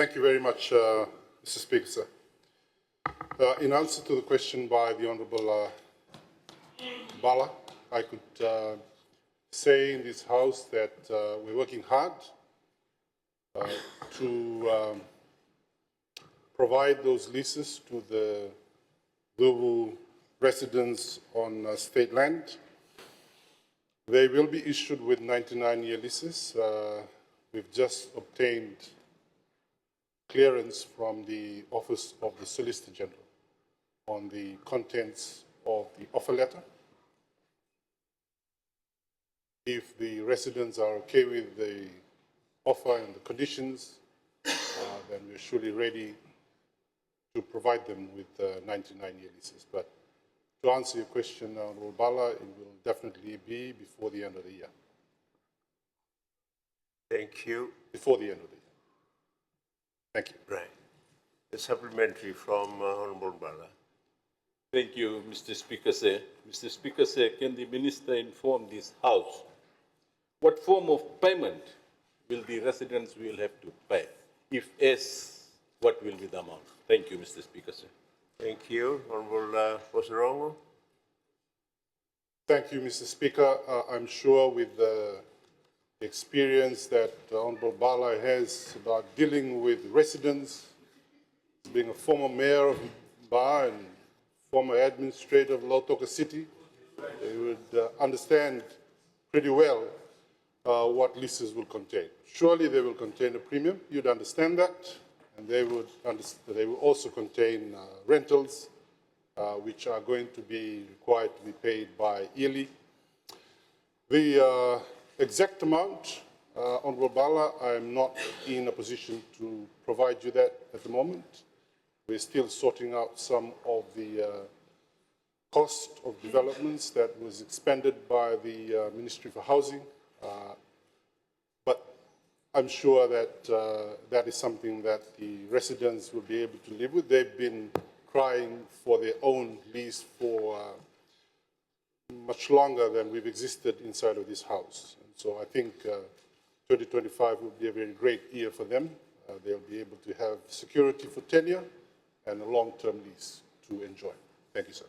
Thank you very much, Mr. Speaker, sir. In answer to the question by the Honourable Bala, I could say in this House that we're working hard to provide those leases to the Cuvu residents on state land. They will be issued with 99-year leases. We've just obtained clearance from the Office of the Solicitor General on the contents of the offer letter. If the residents are okay with the offer and the conditions, then we're surely ready to provide them with 99-year leases. But to answer your question, Honourable Bala, it will definitely be before the end of the year. Thank you. Before the end of the year. Thank you. Right. A supplementary from Honourable Bala. Thank you, Mr. Speaker, sir. Mr. Speaker, sir, can the Minister inform this House what form of payment will the residents will have to pay? If yes, what will be the amount? Thank you, Mr. Speaker, sir. Thank you. Honourable Vosarogo. Thank you, Mr. Speaker. I'm sure with the experience that Honourable Bala has about dealing with residents, being a former mayor of Ba and former administrator of Lautoka City, they would understand pretty well what leases will contain. Surely they will contain a premium, you'd understand that, and they will also contain rentals, which are going to be required to be paid bi-yearly. The exact amount, Honourable Bala, I'm not in a position to provide you that at the moment. We're still sorting out some of the cost of developments that was expended by the Ministry for Housing. But I'm sure that that is something that the residents will be able to live with. They've been crying for their own lease for much longer than we've existed inside of this House. And so I think 2025 will be a very great year for them. They'll be able to have security for tenure and a long-term lease to enjoy. Thank you, sir.